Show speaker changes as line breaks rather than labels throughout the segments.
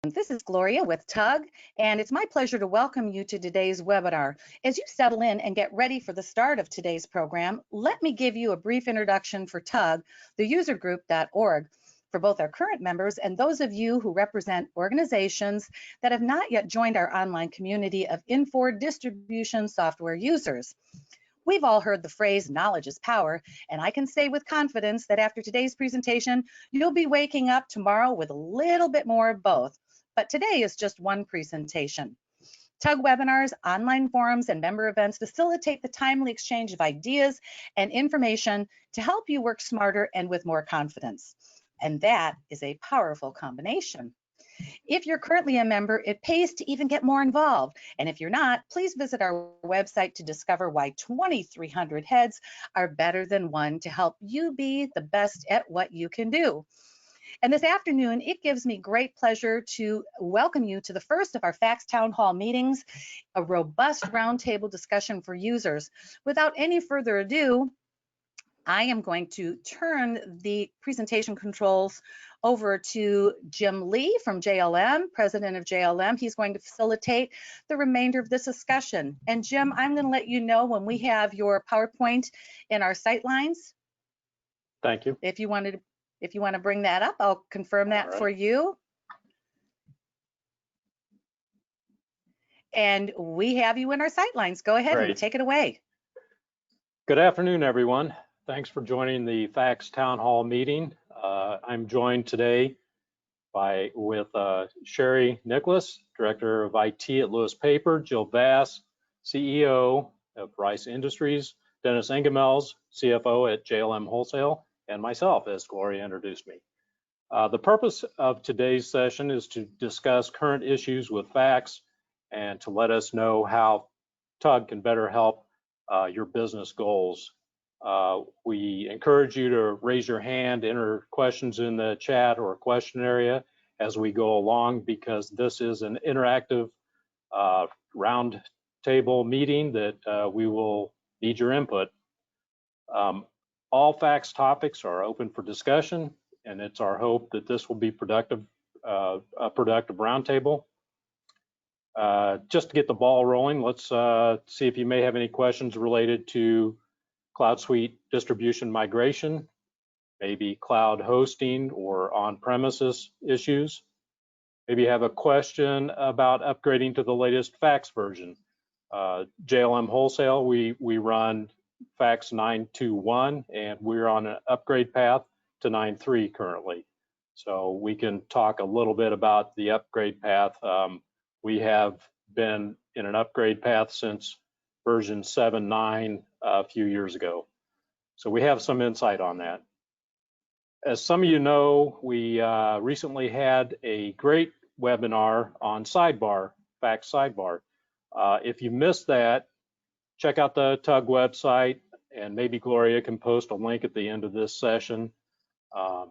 This is Gloria with TUG, and it's my pleasure to welcome you to today's webinar. As you settle in and get ready for the start of today's program, let me give you a brief introduction for TUG, the usergroup.org, for both our current members and those of you who represent organizations that have not yet joined our online community of Infor distribution software users. We've all heard the phrase, knowledge is power, and I can say with confidence that after today's presentation, you'll be waking up tomorrow with a little bit more of both. But today is just one presentation. TUG webinars, online forums, and member events facilitate the timely exchange of ideas and information to help you work smarter and with more confidence. And that is a powerful combination. If you're currently a member, it pays to even get more involved. And if you're not, please visit our website to discover why 2,300 heads are better than one to help you be the best at what you can do. And this afternoon, it gives me great pleasure to welcome you to the first of our FACS Town Hall meetings, a robust roundtable discussion for users. Without any further ado, I am going to turn the presentation controls over to Jim Lee from JLM, president of JLM. He's going to facilitate the remainder of this discussion. And Jim, I'm going to let you know when we have your PowerPoint in our sightlines.
Thank you.
If you want to bring that up, I'll confirm that for you. And we have you in our sightlines. Go ahead and take it away.
Good afternoon, everyone. Thanks for joining the FACS Town Hall meeting. I'm joined today with Sherry Nicholas, Director of IT at Lewis Paper, Jill Vass, CEO of Rice Industries, Dennis Engemels, CFO at JLM Wholesale, and myself, as Gloria introduced me. The purpose of today's session is to discuss current issues with FACS and to let us know how TUG can better help your business goals. We encourage you to raise your hand, enter questions in the chat or question area as we go along, because this is an interactive round table meeting that we will need your input. All FACS topics are open for discussion, and it's our hope that this will be a productive roundtable. Just to get the ball rolling, let's see if you may have any questions related to Cloud Suite distribution migration, maybe cloud hosting or on-premises issues. Maybe you have a question about upgrading to the latest FACS version. JLM Wholesale, we run FACS 9.2.1, and we're on an upgrade path to 9.3 currently. So we can talk a little bit about the upgrade path. We have been in an upgrade path since version 7.9 a few years ago. So we have some insight on that. As some of you know, we recently had a great webinar on Sidebar, FACS Sidebar. If you missed that, check out the TUG website, and maybe Gloria can post a link at the end of this session. I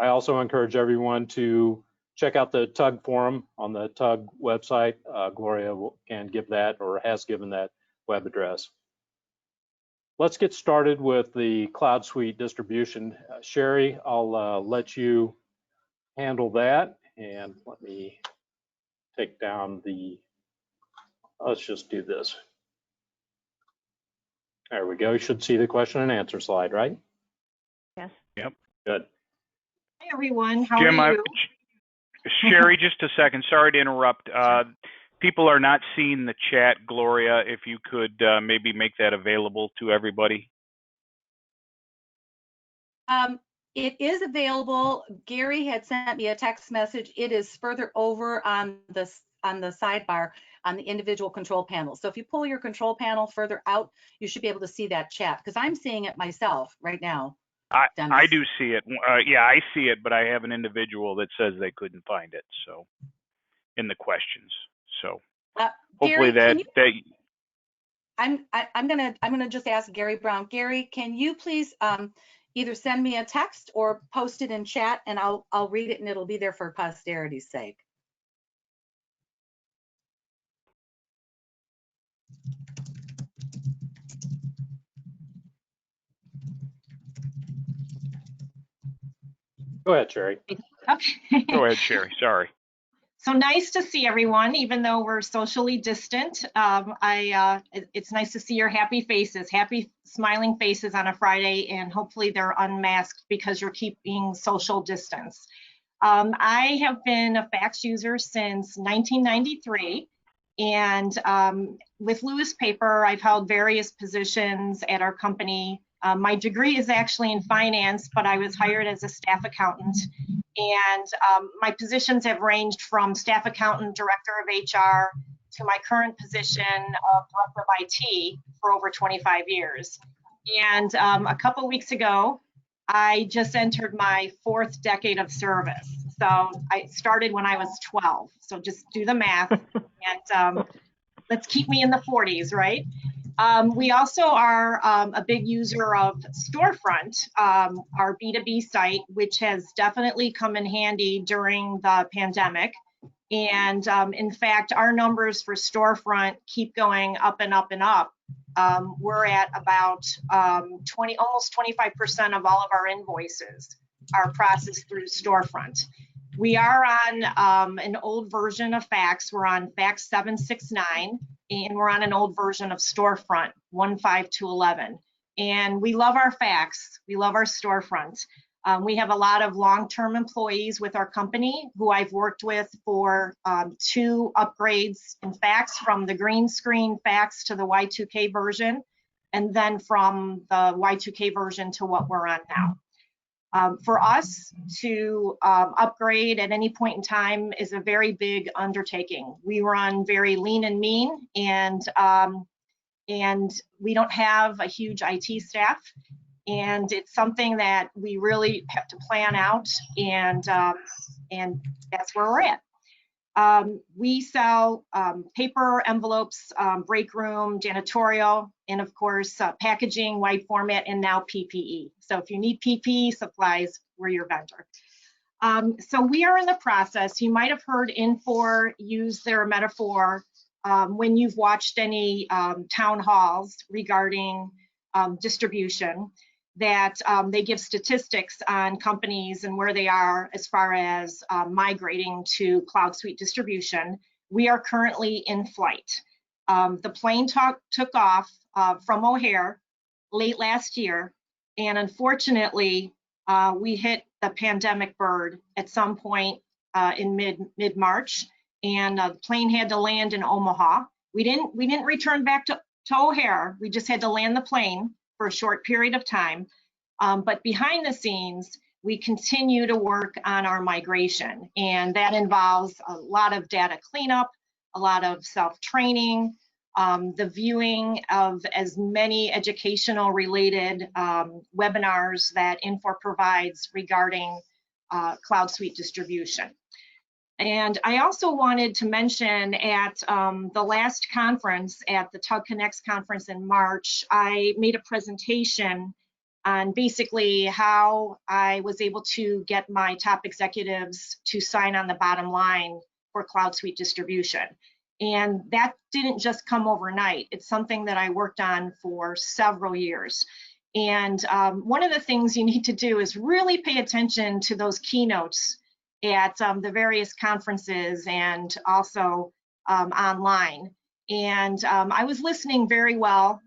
also encourage everyone to check out the TUG forum on the TUG website. Gloria can give that, or has given that, web address. Let's get started with the Cloud Suite distribution. Sherry, I'll let you handle that, and let me take down let's just do this. There we go. You should see the question and answer slide, right?
Yes.
Yep. Good.
Hi, everyone. How
Jim,
are you?
Sherry, just a second. Sorry to interrupt. People are not seeing the chat. Gloria, if you could maybe make that available to everybody.
It is available. Gary had sent me a text message. It is further over on the sidebar on the individual control panel. So if you pull your control panel further out, you should be able to see that chat, because I'm seeing it myself right now.
I do see it. Yeah, I see it, but I have an individual that says they couldn't find it. So in the questions. So hopefully
Gary, I'm gonna just ask Gary Brown. Gary, can you please either send me a text or post it in chat, and I'll read it, and it'll be there for posterity's sake.
Go ahead, Sherry.
Okay.
Go ahead, Sherry. Sorry.
So nice to see everyone, even though we're socially distant. It's nice to see your happy faces, happy smiling faces on a Friday, and hopefully they're unmasked because you're keeping social distance. I have been a fax user since 1993, and with Lewis Paper, I've held various positions at our company. My degree is actually in finance, but I was hired as a staff accountant. And my positions have ranged from staff accountant, director of HR, to my current position of director of IT for over 25 years. And a couple weeks ago, I just entered my 4th decade of service. So I started when I was 12. So just do the math, and let's keep me in the 40s, right? We also are a big user of Storefront, our B2B site, which has definitely come in handy during the pandemic. And in fact, our numbers for Storefront keep going up and up and up. We're at about almost 25% of all of our invoices are processed through Storefront. We are on an old version of fax. We're on fax 769, and we're on an old version of Storefront 15211. And we love our fax. We love our Storefront. We have a lot of long-term employees with our company who I've worked with for 2 upgrades in fax, from the green screen fax to the Y2K version, and then from the Y2K version to what we're on now. For us to upgrade at any point in time is a very big undertaking. We run very lean and mean, and we don't have a huge IT staff, and it's something that we really have to plan out, and that's where we're at. We sell paper, envelopes, break room, janitorial, and of course, packaging, wide format, and now PPE. So if you need PPE supplies, we're your vendor. So we are in the process. You might have heard Infor use their metaphor when you've watched any town halls regarding distribution, that they give statistics on companies and where they are as far as migrating to Cloud Suite distribution. We are currently in flight. The plane took off from O'Hare late last year, and unfortunately, we hit the pandemic bird at some point in mid-March, and the plane had to land in Omaha. We didn't return back to O'Hare. We just had to land the plane for a short period of time. But behind the scenes, we continue to work on our migration, and that involves a lot of data cleanup, a lot of self-training, the viewing of as many educational related webinars that Infor provides regarding Cloud Suite distribution. And I also wanted to mention at the last conference, at the TUG Connects conference in March, I made a presentation on basically how I was able to get my top executives to sign on the bottom line for Cloud Suite distribution. And that didn't just come overnight. It's something that I worked on for several years. And one of the things you need to do is really pay attention to those keynotes at the various conferences and also online. And I was listening very well,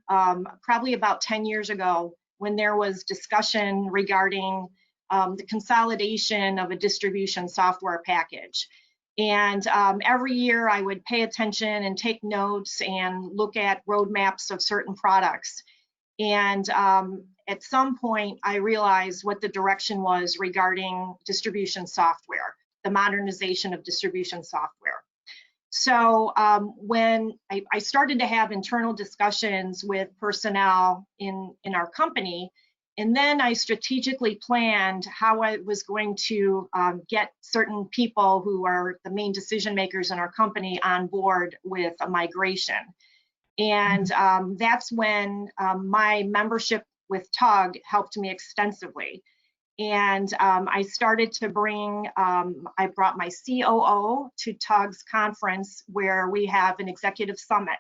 probably about 10 years ago, when there was discussion regarding the consolidation of a distribution software package. And every year I would pay attention and take notes and look at roadmaps of certain products. And at some point I realized what the direction was regarding distribution software, the modernization of distribution software. So when I started to have internal discussions with personnel in our company, and then I strategically planned how I was going to get certain people who are the main decision makers in our company on board with a migration. And that's when my membership with TUG helped me extensively. And I started to I brought my COO to TUG's conference, where we have an executive summit,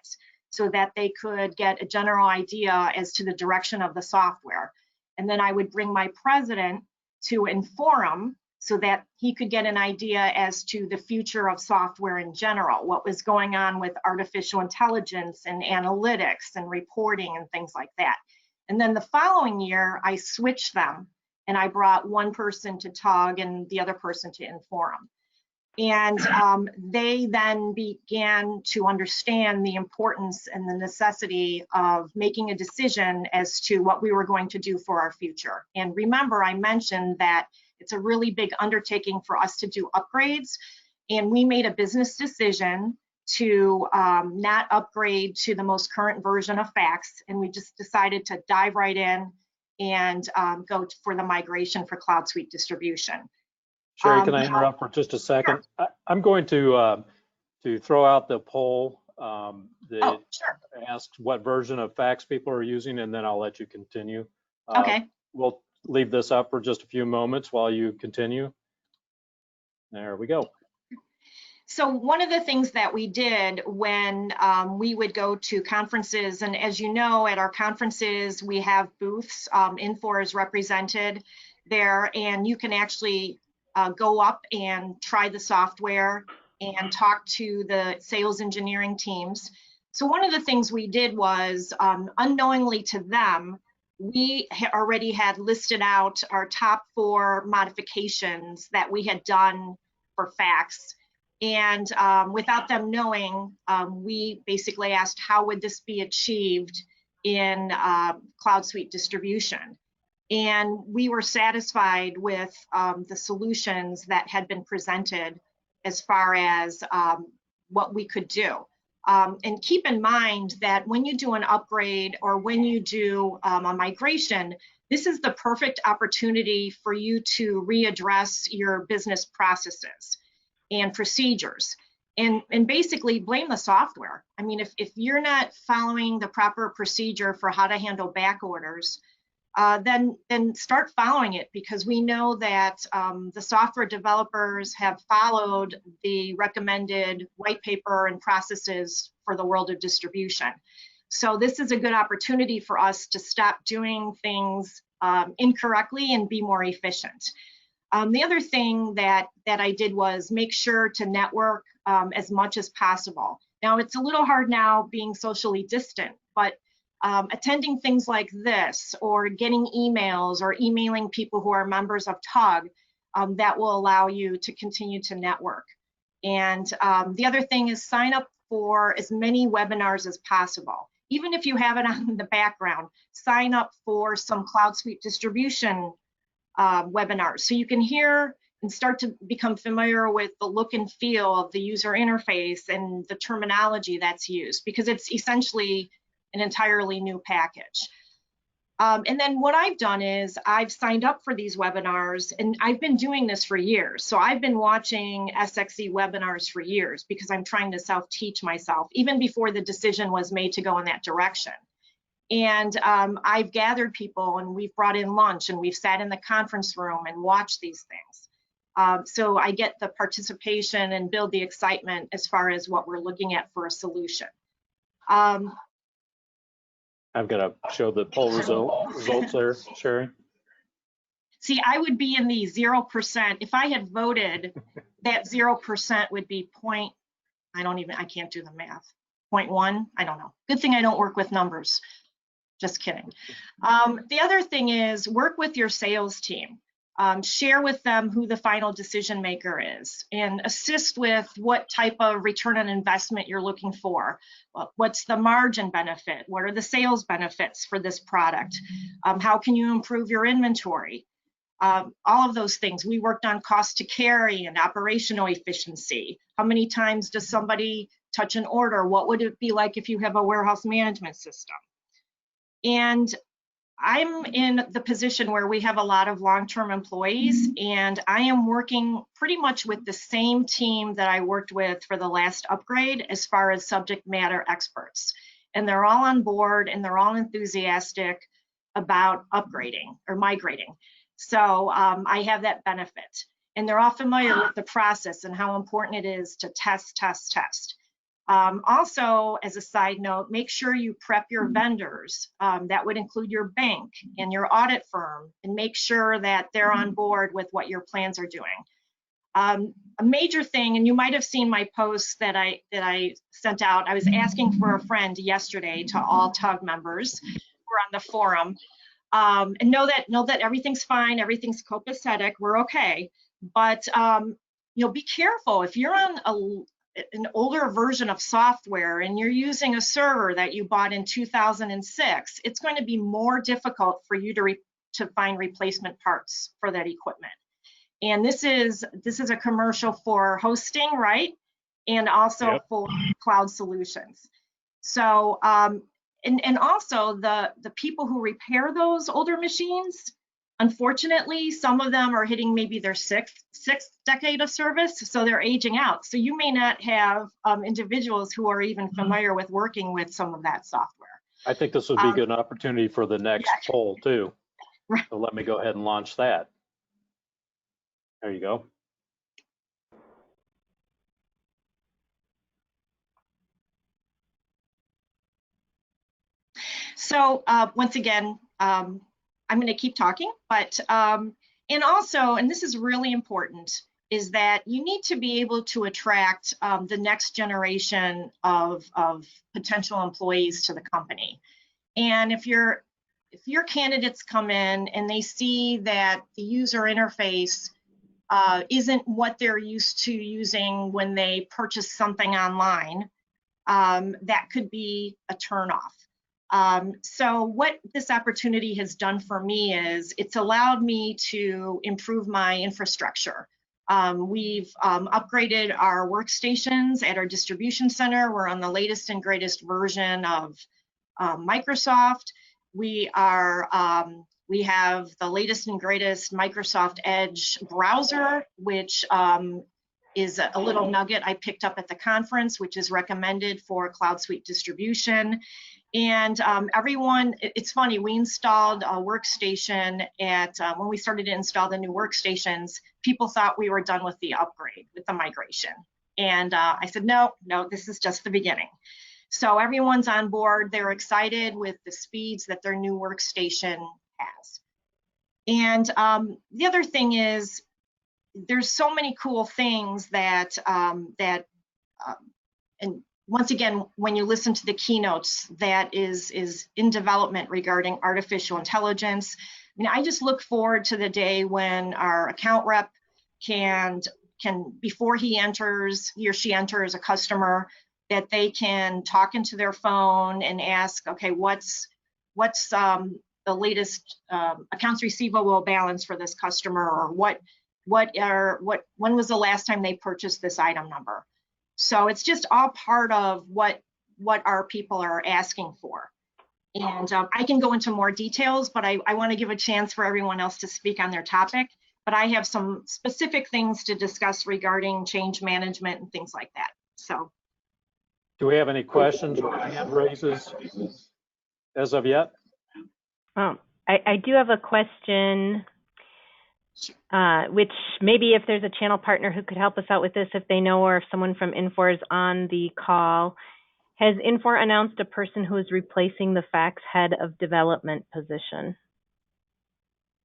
so that they could get a general idea as to the direction of the software. And then I would bring my president to Inforum, so that he could get an idea as to the future of software in general, what was going on with artificial intelligence and analytics and reporting and things like that. And then the following year, I switched them and I brought one person to TUG and the other person to Inforum. And they then began to understand the importance and the necessity of making a decision as to what we were going to do for our future. And remember, I mentioned that it's a really big undertaking for us to do upgrades. And we made a business decision to not upgrade to the most current version of fax. And we just decided to dive right in and go for the migration for Cloud Suite distribution.
Sherry, can I interrupt for just a second?
Sure.
I'm going to throw out the poll that
Sure.
asks what version of fax people are using, and then I'll let you continue.
Okay.
We'll leave this up for just a few moments while you continue. There we go.
So one of the things that we did when we would go to conferences, and as you know, at our conferences, we have booths. Infor is represented there, and you can actually go up and try the software and talk to the sales engineering teams. So one of the things we did was, unknowingly to them, we already had listed out our top 4 modifications that we had done for fax. And without them knowing, we basically asked how would this be achieved in Cloud Suite distribution. And we were satisfied with the solutions that had been presented as far as what we could do. And keep in mind that when you do an upgrade or when you do a migration, this is the perfect opportunity for you to readdress your business processes and procedures and basically blame the software. I mean, if you're not following the proper procedure for how to handle back orders, then start following it, because we know that the software developers have followed the recommended white paper and processes for the world of distribution. So this is a good opportunity for us to stop doing things incorrectly and be more efficient. The other thing that I did was make sure to network as much as possible. Now, it's a little hard now being socially distant, but attending things like this or getting emails or emailing people who are members of TUG, that will allow you to continue to network. And the other thing is sign up for as many webinars as possible. Even if you have it on the background, sign up for some Cloud Suite distribution webinars so you can hear and start to become familiar with the look and feel of the user interface and the terminology that's used, because it's essentially an entirely new package. And then what I've done is I've signed up for these webinars, and I've been doing this for years. So I've been watching SX.e webinars for years because I'm trying to self-teach myself, even before the decision was made to go in that direction. And I've gathered people, and we've brought in lunch, and we've sat in the conference room and watched these things. So I get the participation and build the excitement as far as what we're looking at for a solution.
I'm going to show the poll results there, Sherry.
See, I would be in the 0%. If I had voted, that 0% would be I can't do the math. 0.1, I don't know. Good thing I don't work with numbers. Just kidding. The other thing is work with your sales team. Share with them who the final decision maker is, and assist with what type of return on investment you're looking for. What's the margin benefit? What are the sales benefits for this product? How can you improve your inventory? All of those things. We worked on cost to carry and operational efficiency. How many times does somebody touch an order? What would it be like if you have a warehouse management system? And I'm in the position where we have a lot of long-term employees, and I am working pretty much with the same team that I worked with for the last upgrade as far as subject matter experts. And they're all on board, and they're all enthusiastic about upgrading or migrating. So I have that benefit. And they're all familiar with the process and how important it is to test, test, test. Also, as a side note, make sure you prep your vendors. That would include your bank and your audit firm, and make sure that they're on board with what your plans are doing. A major thing, and you might have seen my post that I sent out. I was asking for a friend yesterday to all TUG members who are on the forum, and know that everything's fine, everything's copacetic, we're okay. But be careful if you're on an older version of software and you're using a server that you bought in 2006. It's going to be more difficult for you to find replacement parts for that equipment. And this is a commercial for hosting, right? And also for cloud solutions. So, and also the people who repair those older machines, unfortunately, some of them are hitting maybe their sixth decade of service, so they're aging out. So you may not have individuals who are even familiar with working with some of that software.
I think this would be a good opportunity for the next poll too.
Right.
So let me go ahead and launch that. There you go.
So once again, I'm going to keep talking, but and also, and this is really important, is that you need to be able to attract the next generation of potential employees to the company. And if your candidates come in and they see that the user interface isn't what they're used to using when they purchase something online, that could be a turnoff. So what this opportunity has done for me is it's allowed me to improve my infrastructure. We've upgraded our workstations at our distribution center. We're on the latest and greatest version of Microsoft. We have the latest and greatest Microsoft Edge browser, which is a little nugget I picked up at the conference, which is recommended for Cloud Suite distribution. And everyone, it's funny, we installed a workstation at, when we started to install the new workstations, people thought we were done with the upgrade, with the migration. And I said, no, this is just the beginning. So everyone's on board. They're excited with the speeds that their new workstation has. And the other thing is, there's so many cool things that, and once again, when you listen to the keynotes, that is in development regarding artificial intelligence. I mean, I just look forward to the day when our account rep can before he or she enters a customer, that they can talk into their phone and ask, okay, what's the latest accounts receivable balance for this customer, or when was the last time they purchased this item number? So it's just all part of what our people are asking for. And I can go into more details, but I want to give a chance for everyone else to speak on their topic. But I have some specific things to discuss regarding change management and things like that. So,
do we have any questions or hand raises as of yet?
I do have a question, which maybe if there's a channel partner who could help us out with this, if they know, or if someone from Infor is on the call. Has Infor announced a person who is replacing the fax head of development position?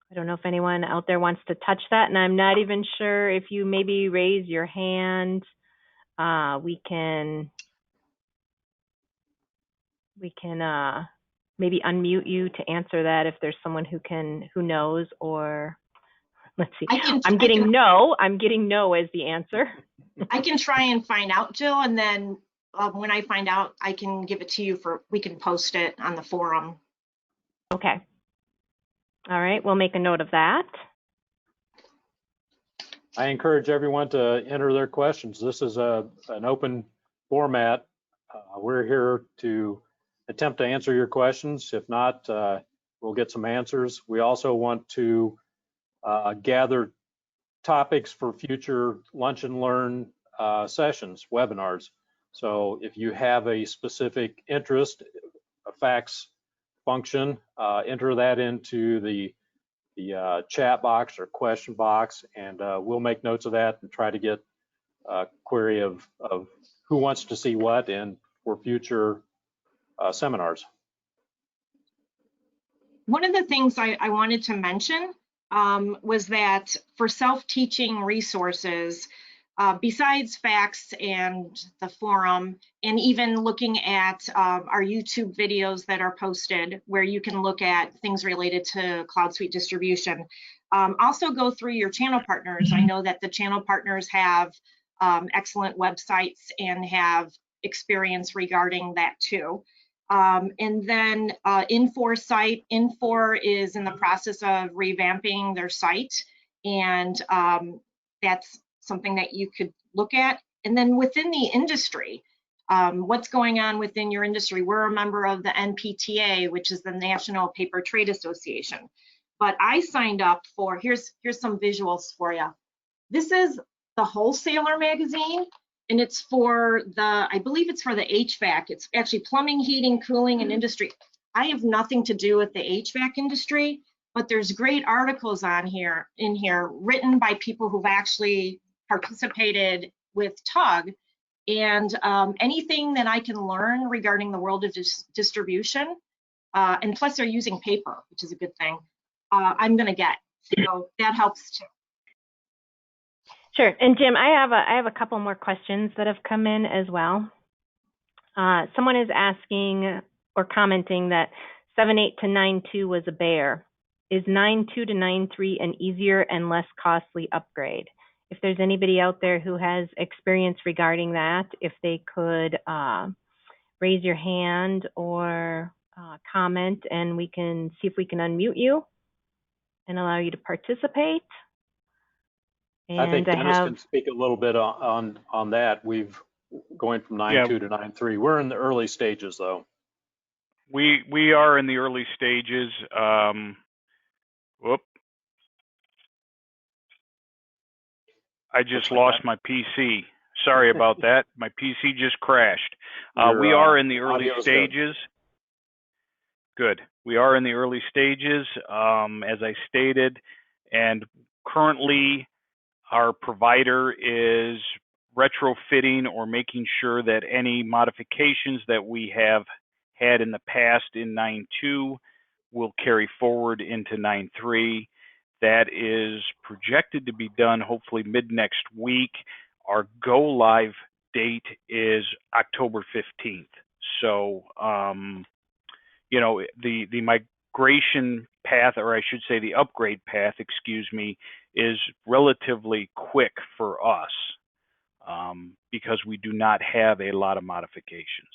I don't know if anyone out there wants to touch that, and I'm not even sure if you maybe raise your hand. We can maybe unmute you to answer that if there's someone who knows, or let's see. I'm getting no as the answer.
I can try and find out, Jill, and then when I find out, I can give it to you we can post it on the forum.
Okay. All right, we'll make a note of that.
I encourage everyone to enter their questions. This is an open format. We're here to attempt to answer your questions. If not, we'll get some answers. We also want to gather topics for future lunch and learn sessions, webinars. So if you have a specific interest, a fax function, enter that into the chat box or question box, and we'll make notes of that and try to get a query of who wants to see what and for future seminars.
One of the things I wanted to mention was that for self-teaching resources, besides facts and the forum, and even looking at our YouTube videos that are posted where you can look at things related to Cloud Suite distribution, also go through your channel partners. I know that the channel partners have excellent websites and have experience regarding that too. And then Infor site, Infor is in the process of revamping their site, and that's something that you could look at. And then within the industry, what's going on within your industry? We're a member of the NPTA, which is the National Paper Trade Association. But I signed up for, here's some visuals for you. This is the Wholesaler magazine, and it's for the, I believe it's for the HVAC. It's actually plumbing, heating, cooling, and industry. I have nothing to do with the HVAC industry, but there's great articles in here written by people who've actually participated with TUG, and anything that I can learn regarding the world of distribution, and plus they're using paper, which is a good thing, I'm gonna get. So that helps too.
Sure. And Jim, I have a couple more questions that have come in as well. Someone is asking or commenting that 7.8 to 9.2 was a bear. Is 9.2 to 9.3 an easier and less costly upgrade? If there's anybody out there who has experience regarding that, if they could raise your hand or comment, and we can see if we can unmute you and allow you to participate. And
I think Dennis can speak a little bit on that. We've going from 9.2 to 9.3. We're in the early stages, though.
We are in the early stages. Whoop. I just lost my PC. Sorry about that. My PC just crashed. We are in the early stages. Good. We are in the early stages, as I stated, and currently our provider is retrofitting or making sure that any modifications that we have had in the past in 9.2 will carry forward into 9.3. That is projected to be done hopefully mid next week. Our go live date is October 15th. So, you know, the migration path, or I should say the upgrade path, excuse me, is relatively quick for us because we do not have a lot of modifications.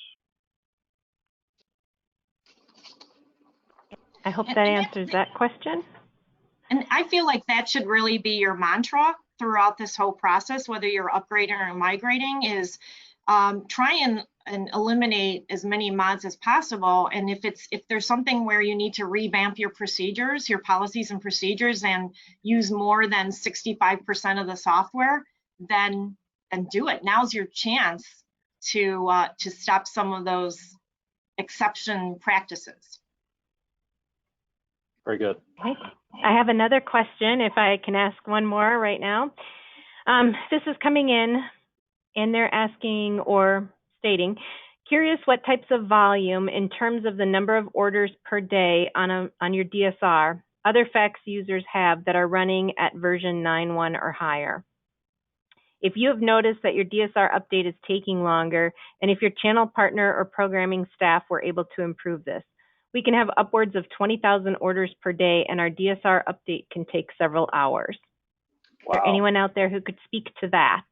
I hope that answers that question.
And I feel like that should really be your mantra throughout this whole process, whether you're upgrading or migrating, is try and eliminate as many mods as possible. And if there's something where you need to revamp your procedures, your policies and procedures, and use more than 65% of the software, then do it. Now's your chance to stop some of those exception practices.
Very good.
Okay. I have another question, if I can ask one more right now. This is coming in, and they're asking or stating, curious what types of volume in terms of the number of orders per day on your DSR other fax users have that are running at version 9.1 or higher. If you have noticed that your DSR update is taking longer, and if your channel partner or programming staff were able to improve this. We can have upwards of 20,000 orders per day, and our DSR update can take several hours.
Wow.
Is there anyone out there who could speak to that?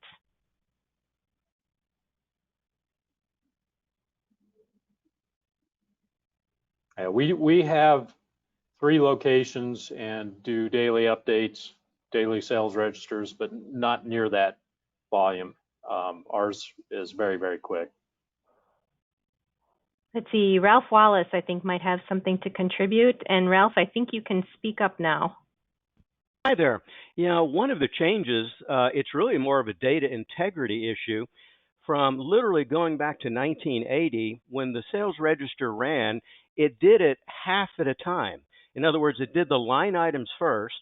We have 3 locations and do daily updates, daily sales registers, but not near that volume. Ours is very, very quick.
Let's see, Ralph Wallace, I think, might have something to contribute. And Ralph, I think you can speak up now.
Hi there. You know, one of the changes, it's really more of a data integrity issue from literally going back to 1980 when the sales register ran, it did it half at a time. In other words, it did the line items first,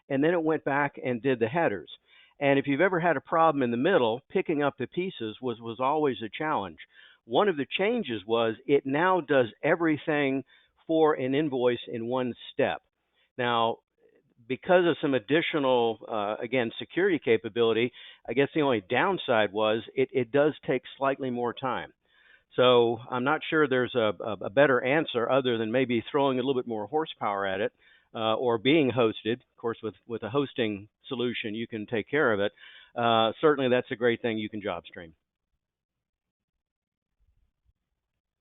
and then it went back and did the headers. And if you've ever had a problem in the middle, picking up the pieces was always a challenge. One of the changes was it now does everything for an invoice in one step. Now, because of some additional, again, security capability, I guess the only downside was it does take slightly more time. So I'm not sure there's a better answer other than maybe throwing a little bit more horsepower at it, or being hosted. Of course, with a hosting solution, you can take care of it. Certainly, that's a great thing you can job stream.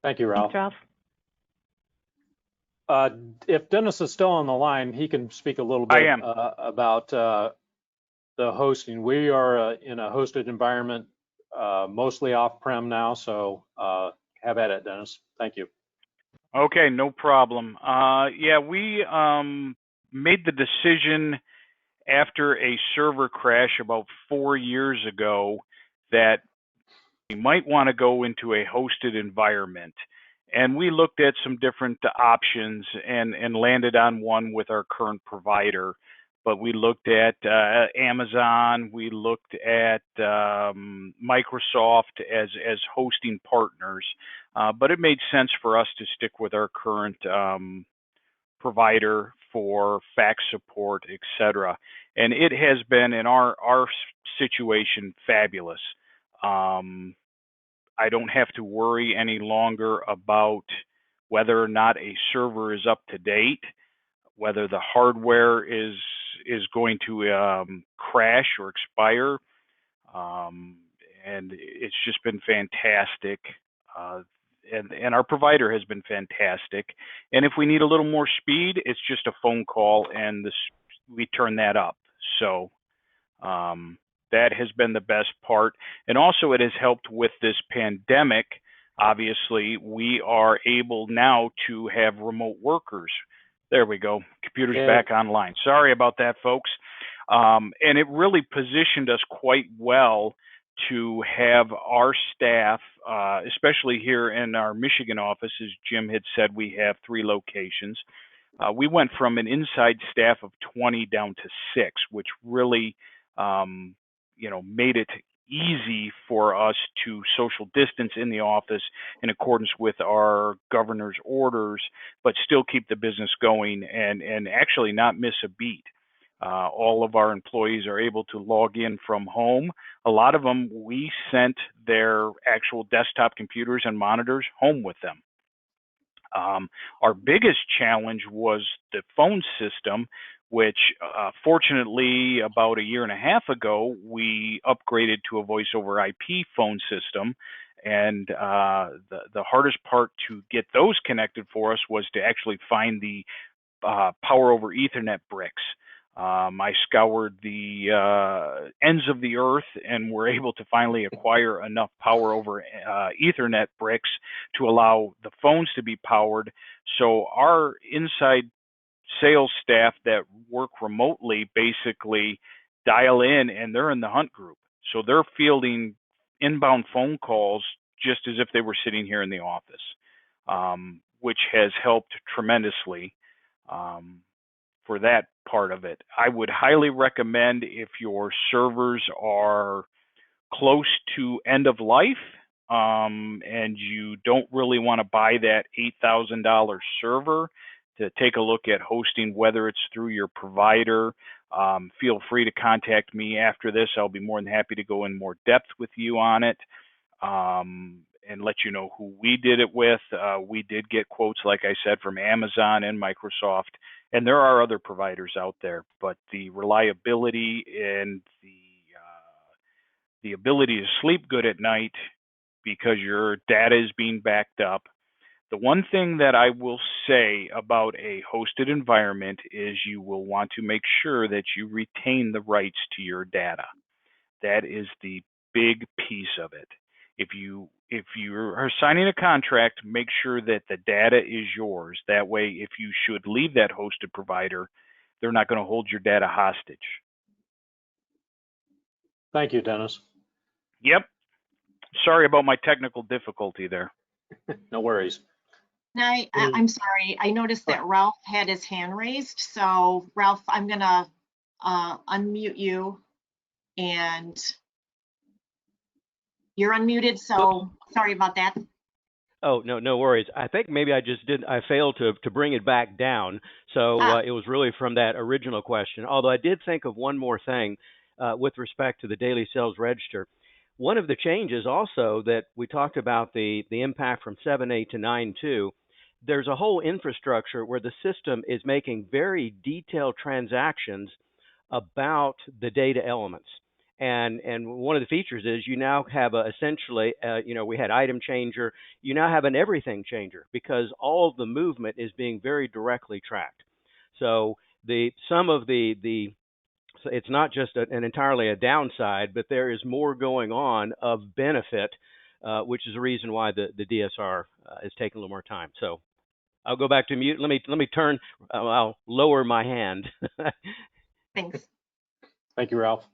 Thank you, Ralph.
Thanks, Ralph.
If Dennis is still on the line, he can speak a little bit about the hosting. We are in a hosted environment, mostly off-prem now, so have at it, Dennis. Thank you.
Okay, no problem. Yeah, we made the decision after a server crash about 4 years ago that we might want to go into a hosted environment. And we looked at some different options and landed on one with our current provider. But we looked at Amazon, we looked at Microsoft as hosting partners. But it made sense for us to stick with our current provider for fax support, etc. And it has been, in our situation, fabulous. I don't have to worry any longer about whether or not a server is up to date, whether the hardware is going to crash or expire, and it's just been fantastic. And our provider has been fantastic. And if we need a little more speed, it's just a phone call, and we turn that up. So that has been the best part. And also, it has helped with this pandemic. Obviously, we are able now to have remote workers. There we go. Computer's back online. Sorry about that, folks. And it really positioned us quite well to have our staff, especially here in our Michigan office, as Jim had said, we have 3 locations. We went from an inside staff of 20 down to 6, which really, made it easy for us to social distance in the office in accordance with our governor's orders, but still keep the business going and actually not miss a beat. All of our employees are able to log in from home. A lot of them, we sent their actual desktop computers and monitors home with them. Our biggest challenge was the phone system, which fortunately about a year and a half ago, we upgraded to a voice over IP phone system. And the hardest part to get those connected for us was to actually find the power over Ethernet bricks. I scoured the ends of the earth and were able to finally acquire enough power over Ethernet bricks to allow the phones to be powered. So our inside sales staff that work remotely basically dial in, and they're in the hunt group. So they're fielding inbound phone calls just as if they were sitting here in the office, which has helped tremendously. For that part of it, I would highly recommend, if your servers are close to end of life and you don't really want to buy that $8,000 server, to take a look at hosting, whether it's through your provider. Feel free to contact me after this. I'll be more than happy to go in more depth with you on it and let you know who we did it with. We did get quotes, like I said, from Amazon and Microsoft. And there are other providers out there, but the reliability and the ability to sleep good at night because your data is being backed up. The one thing that I will say about a hosted environment is you will want to make sure that you retain the rights to your data. That is the big piece of it. If you are signing a contract, make sure that the data is yours. That way, if you should leave that hosted provider, they're not going to hold your data hostage.
Thank you, Dennis.
Yep. Sorry about my technical difficulty there.
No worries.
I'm sorry. I noticed that Ralph had his hand raised. So Ralph, I'm going to unmute you. And you're unmuted, so sorry about that.
Oh, no, no worries. I think maybe I failed to bring it back down. So it was really from that original question. Although I did think of one more thing with respect to the daily sales register. One of the changes also that we talked about the impact from 7.8 to 9.2, there's a whole infrastructure where the system is making very detailed transactions about the data elements. And one of the features is you now have essentially, we had item changer. You now have an everything changer because all of the movement is being very directly tracked. So it's not just an entirely a downside, but there is more going on of benefit, which is the reason why the DSR is taking a little more time. So I'll go back to mute. Let me turn. I'll lower my hand.
Thanks.
Thank you, Ralph.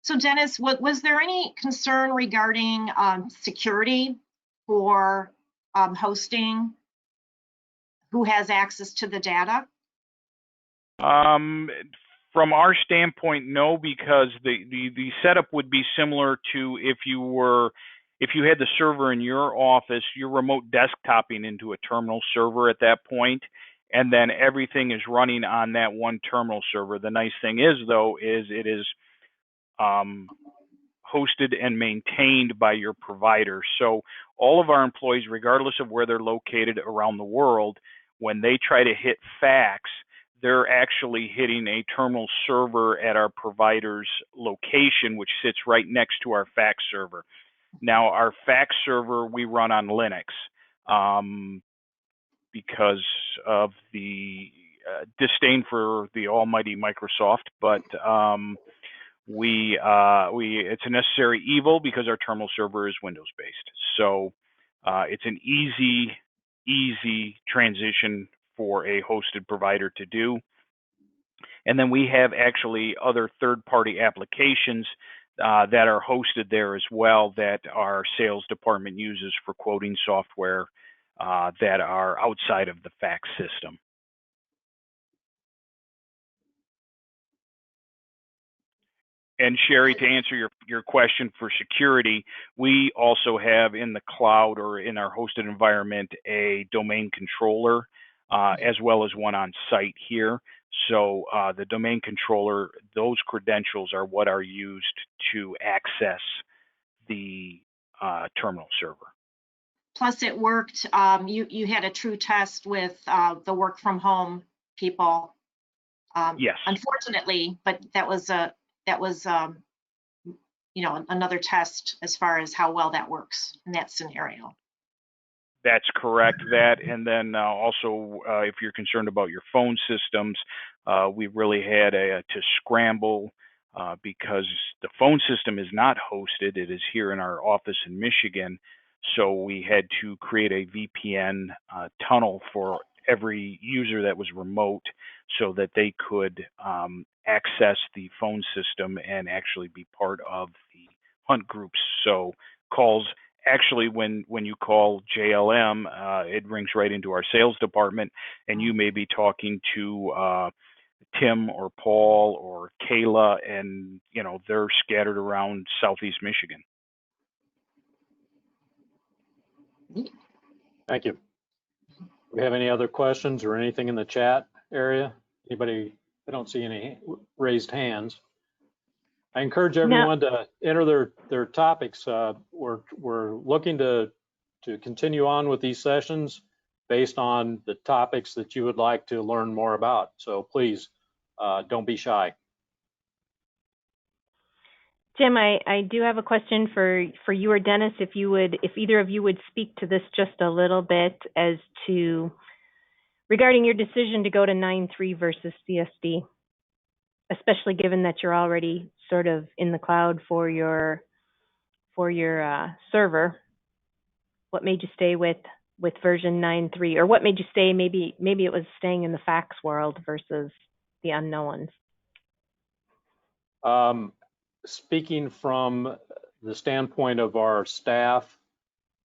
So Dennis, was there any concern regarding security for hosting? Who has access to the data?
From our standpoint, no, because the setup would be similar to if you had the server in your office, you're remote desktoping into a terminal server at that point, and then everything is running on that one terminal server. The nice thing is, though, is it is hosted and maintained by your provider. So all of our employees, regardless of where they're located around the world, when they try to hit fax, they're actually hitting a terminal server at our provider's location, which sits right next to our fax server. Now, our fax server we run on Linux because of the disdain for the almighty Microsoft, but it's a necessary evil because our terminal server is Windows based. So it's an easy transition for a hosted provider to do. And then we have actually other third-party applications that are hosted there as well that our sales department uses for quoting software that are outside of the fax system. And Sherry, to answer your question for security, we also have in the cloud or in our hosted environment a domain controller as well as one on site here. So the domain controller, those credentials are what are used to access the terminal server.
Plus it worked, you had a true test with the work from home people.
Yes.
Unfortunately, but that was another test as far as how well that works in that scenario.
That's correct. That, and then also, if you're concerned about your phone systems, we really had to scramble because the phone system is not hosted. It is here in our office in Michigan. So we had to create a VPN tunnel for every user that was remote so that they could access the phone system and actually be part of the hunt groups. So calls, actually, when you call JLM, it rings right into our sales department, and you may be talking to Tim or Paul or Kayla, and they're scattered around Southeast Michigan.
Thank you. Do we have any other questions or anything in the chat area? Anybody? I don't see any raised hands. I encourage everyone to enter their topics. We're looking to continue on with these sessions based on the topics that you would like to learn more about. So please don't be shy.
Jim, I do have a question for you or Dennis, if either of you would speak to this just a little bit as to regarding your decision to go to 9.3 versus CSD, especially given that you're already sort of in the cloud for your server. What made you stay with version 9.3, or what made you stay? Maybe it was staying in the fax world versus the unknowns.
Speaking from the standpoint of our staff,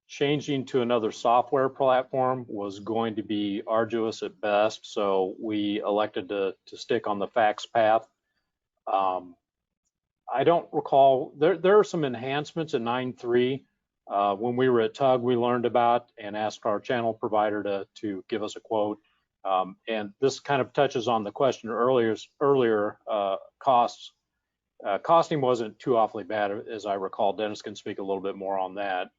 changing to another software platform was going to be arduous at best, so we elected to stick on the fax path. I don't recall, there are some enhancements in 9.3. When we were at TUG, we learned about and asked our channel provider to give us a quote. And this kind of touches on the question earlier, costs. Costing wasn't too awfully bad, as I recall. Dennis can speak a little bit more on that.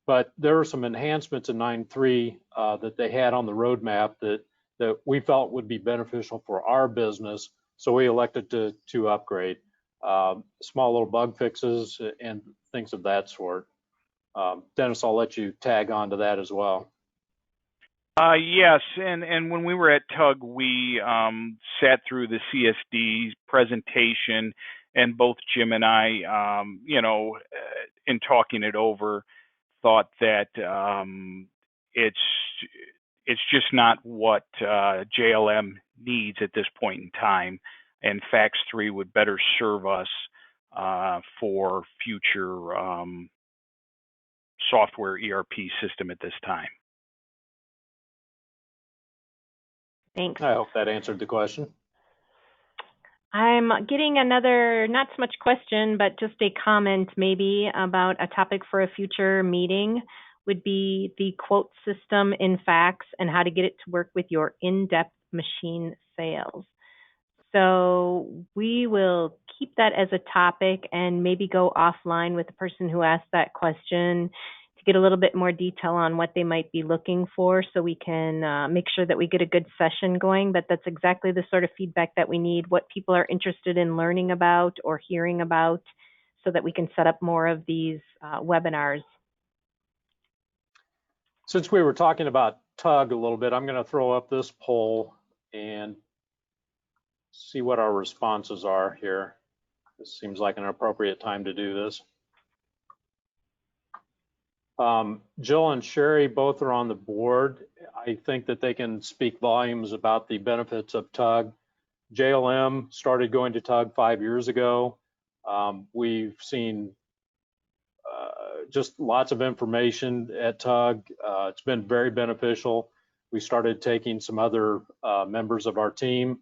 But there were some enhancements in 9.3 that they had on the roadmap that we felt would be beneficial for our business. So we elected to upgrade. Small little bug fixes and things of that sort. Dennis, I'll let you tag on to that as well.
Yes, and when we were at TUG, we sat through the CSD presentation, and both Jim and I, in talking it over, thought that it's just not what JLM needs at this point in time, and FAX3 would better serve us for future software ERP system at this time.
Thanks.
I hope that answered the question.
I'm getting another, not so much question, but just a comment maybe about a topic for a future meeting would be the quote system in Fax and how to get it to work with your in-depth machine sales. So we will keep that as a topic and maybe go offline with the person who asked that question to get a little bit more detail on what they might be looking for, so we can make sure that we get a good session going. But that's exactly the sort of feedback that we need, what people are interested in learning about or hearing about, so that we can set up more of these webinars.
Since we were talking about TUG a little bit, I'm going to throw up this poll and see what our responses are here. This seems like an appropriate time to do this. Jill and Sherry both are on the board. I think that they can speak volumes about the benefits of TUG. JLM started going to TUG 5 years ago. We've seen just lots of information at TUG. It's been very beneficial. We started taking some other members of our team,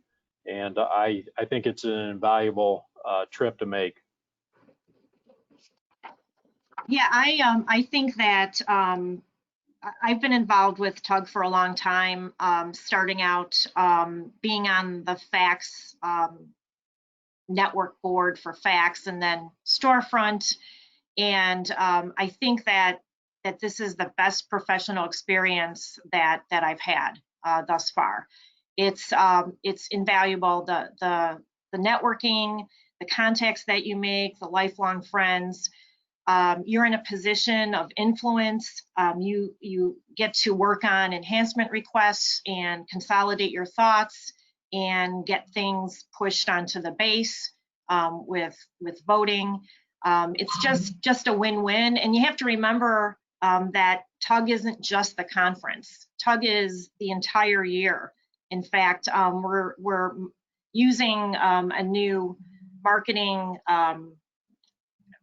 and I think it's an invaluable trip to make.
Yeah, I think that I've been involved with TUG for a long time, starting out being on the Fax network board for Fax and then Storefront. And I think that this is the best professional experience that I've had thus far. It's invaluable. The networking, the contacts that you make, the lifelong friends. You're in a position of influence. You get to work on enhancement requests and consolidate your thoughts and get things pushed onto the base with voting. It's just a win-win. And you have to remember that TUG isn't just the conference. TUG is the entire year. In fact, we're using a new marketing.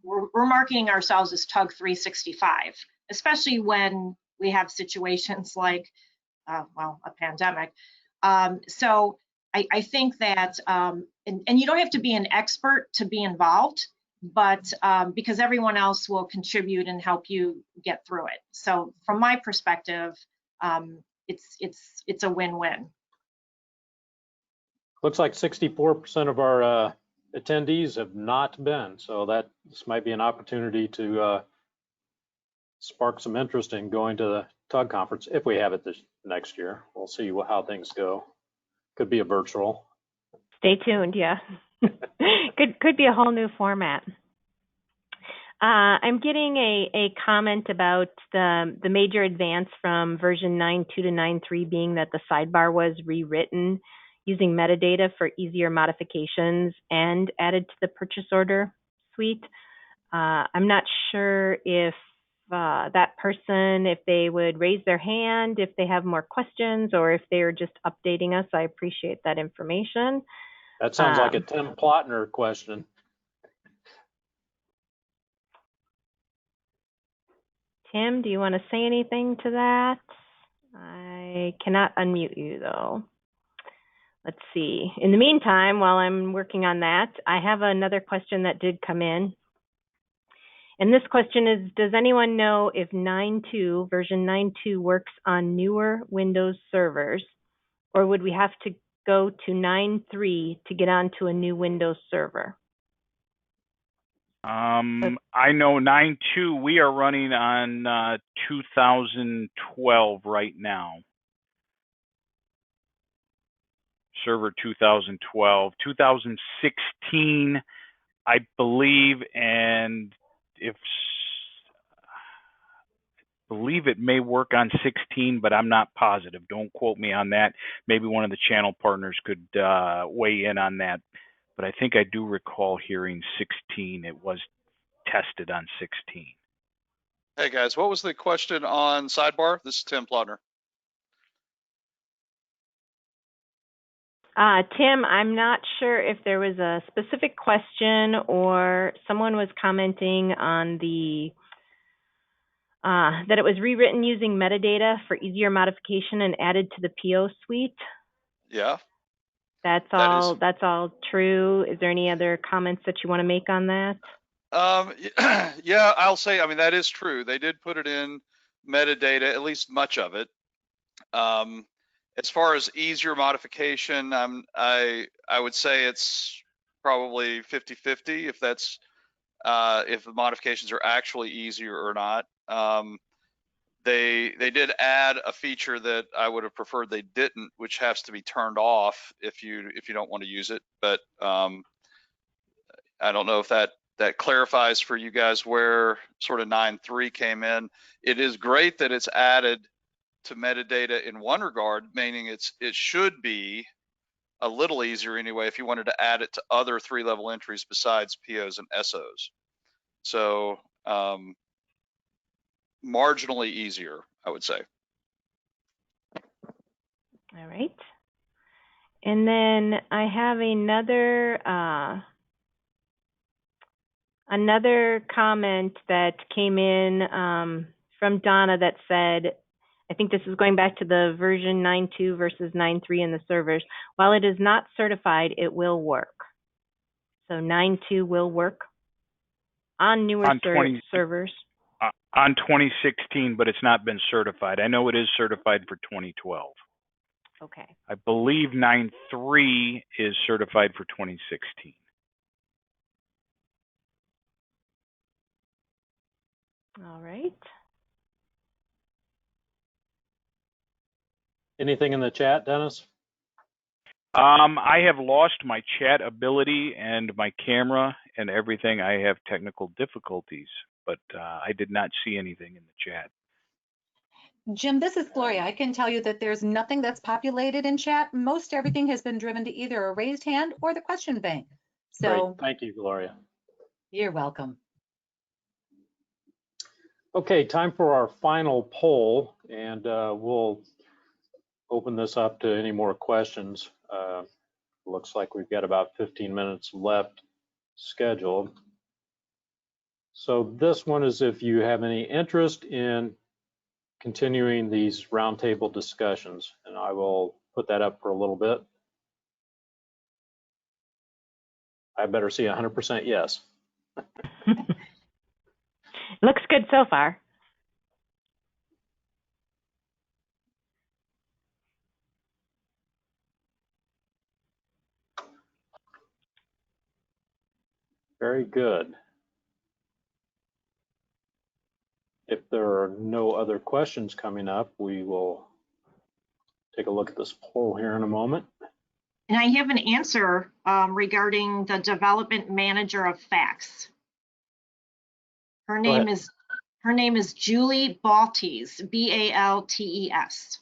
We're marketing ourselves as TUG 365, especially when we have situations like, well, a pandemic. So I think that, and you don't have to be an expert to be involved, but because everyone else will contribute and help you get through it. So from my perspective, it's a win-win.
Looks like 64% of our attendees have not been, so this might be an opportunity to spark some interest in going to the TUG conference if we have it this next year. We'll see how things go. Could be a virtual.
Stay tuned, yeah. could be a whole new format. I'm getting a comment about the major advance from version 9.2 to 9.3 being that the sidebar was rewritten using metadata for easier modifications and added to the purchase order suite. I'm not sure if that person, if they would raise their hand, if they have more questions, or if they're just updating us. I appreciate that information.
That sounds like a Tim Plotner question.
Tim, do you want to say anything to that? I cannot unmute you though. let's see. In the meantime, while I'm working on that, I have another question that did come in. And this question is, does anyone know if 9.2, version 9.2 works on newer Windows servers, or would we have to go to 9.3 to get onto a new Windows server?
I know 9.2, we are running on 2012 right now. Server 2012, 2016, I believe, and believe it may work on 16, but I'm not positive. Don't quote me on that. Maybe one of the channel partners could weigh in on that. But I think I do recall hearing 16. It was tested on 16.
Hey guys, what was the question on sidebar? This is Tim Plotner.
Tim, I'm not sure if there was a specific question or someone was commenting on the that it was rewritten using metadata for easier modification and added to the PO suite.
Yeah.
That's all true. Is there any other comments that you want to make on that?
Yeah, I'll say, I mean, that is true. They did put it in metadata, at least much of it. As far as easier modification, I would say it's probably 50-50 if that's if the modifications are actually easier or not. They did add a feature that I would have preferred they didn't, which has to be turned off if you don't want to use it. But I don't know if that clarifies for you guys where sort of 9.3 came in. It is great that it's added to metadata in one regard, meaning it should be a little easier anyway if you wanted to add it to other 3-level entries besides POs and SOs. So marginally easier, I would say.
All right. And then I have another comment that came in from Donna that said, I think this is going back to the version 9.2 versus 9.3 in the servers. While it is not certified, it will work. So 9.2 will work on newer servers.
On 2016, but it's not been certified. I know it is certified for 2012.
Okay.
I believe 9.3 is certified for 2016.
All right.
Anything in the chat, Dennis?
I have lost my chat ability and my camera and everything. I have technical difficulties, but I did not see anything in the chat.
Jim, this is Gloria. I can tell you that there's nothing that's populated in chat. Most everything has been driven to either a raised hand or the question bank. So
great. Thank you, Gloria.
You're welcome.
Okay, time for our final poll, and we'll open this up to any more questions. Looks like we've got about 15 minutes left scheduled. So this one is if you have any interest in continuing these roundtable discussions, and I will put that up for a little bit. I better see 100% yes.
Looks good so far.
Very good. If there are no other questions coming up, we will take a look at this poll here in a moment.
And I have an answer regarding the development manager of FACS. Her name is Julie Baltes, B-A-L-T-E-S.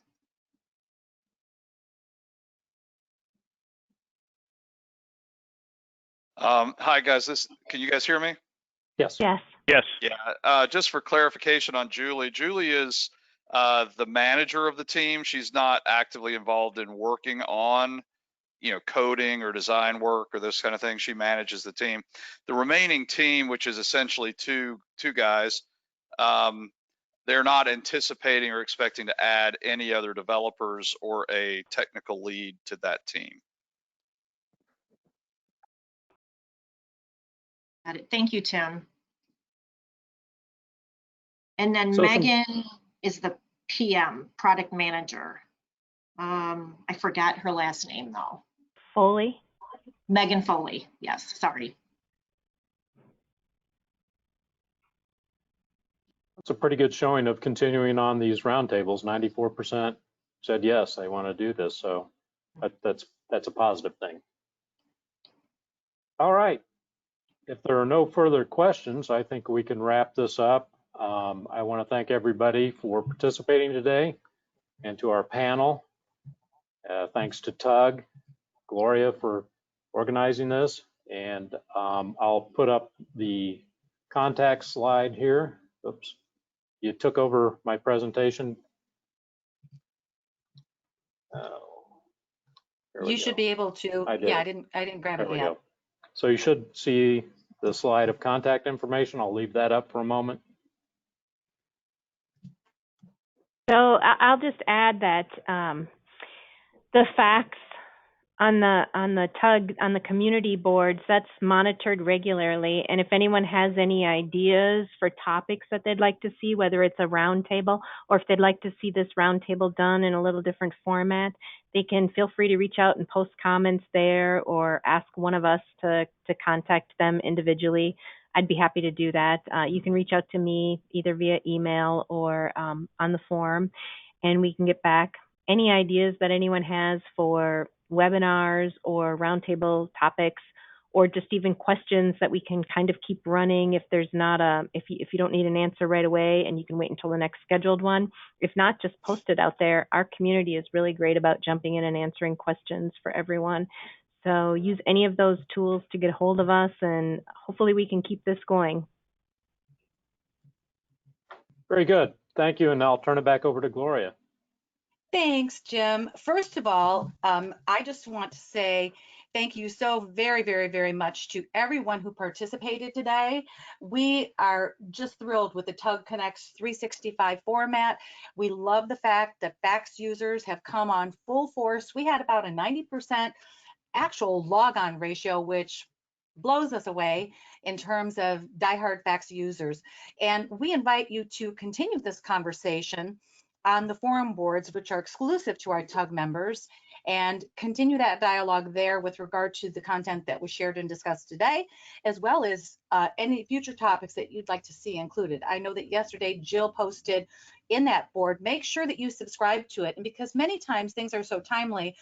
Hi guys, can you guys hear me?
Yes.
Yes.
Yes.
Yeah, just for clarification on Julie, Julie is the manager of the team. She's not actively involved in working on, coding or design work or this kind of thing. She manages the team. The remaining team, which is essentially two guys, they're not anticipating or expecting to add any other developers or a technical lead to that team.
Got it. Thank you, Tim. And then
So
Megan is the PM, product manager. I forgot her last name though.
Foley?
Megan Foley. Yes, sorry.
it's a pretty good showing of continuing on these roundtables. 94% said yes, they want to do this. So that's a positive thing. All right. If there are no further questions, I think we can wrap this up. I want to thank everybody for participating today and to our panel. Thanks to TUG, Gloria for organizing this. And I'll put up the contact slide here. Oops. You took over my presentation.
You should be able to. Yeah, I didn't grab it yet.
So you should see the slide of contact information. I'll leave that up for a moment.
So I'll just add that the facts on the TUG, on the community boards, that's monitored regularly. And if anyone has any ideas for topics that they'd like to see, whether it's a roundtable or if they'd like to see this roundtable done in a little different format, they can feel free to reach out and post comments there or ask one of us to contact them individually. I'd be happy to do that. You can reach out to me either via email or on the forum, and we can get back. Any ideas that anyone has for webinars or roundtable topics, or just even questions that we can kind of keep running if there's not if you don't need an answer right away and you can wait until the next scheduled one. If not, just post it out there. Our community is really great about jumping in and answering questions for everyone. So use any of those tools to get a hold of us, and hopefully we can keep this going.
Very good. Thank you. And I'll turn it back over to Gloria.
Thanks, Jim. First of all, I just want to say thank you so very, very, very much to everyone who participated today. We are just thrilled with the TUG Connects 365 format. We love the fact that fax users have come on full force. We had about a 90% actual log-on ratio, which blows us away in terms of diehard fax users. And we invite you to continue this conversation on the forum boards, which are exclusive to our TUG members, and continue that dialogue there with regard to the content that was shared and discussed today, as well as any future topics that you'd like to see included. I know that yesterday Jill posted in that board, make sure that you subscribe to it. And because many times things are so timely,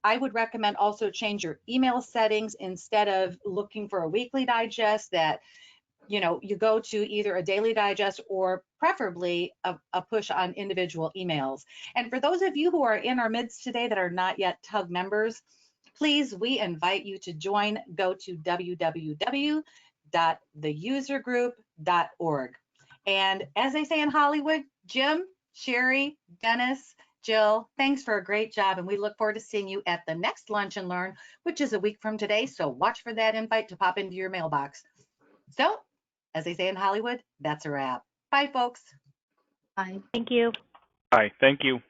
I would recommend also change your email settings. Instead of looking for a weekly digest, that you go to either a daily digest or preferably a push on individual emails. And for those of you who are in our midst today that are not yet TUG members, please, we invite you to join. Go to www.theusergroup.org. And as they say in Hollywood, Jim, Sherry, Dennis, Jill, thanks for a great job, and we look forward to seeing you at the next Lunch and Learn, which is a week from today, so watch for that invite to pop into your mailbox. So, as they say in Hollywood, that's a wrap. Bye, folks.
Bye.
Thank you.
Hi, thank you.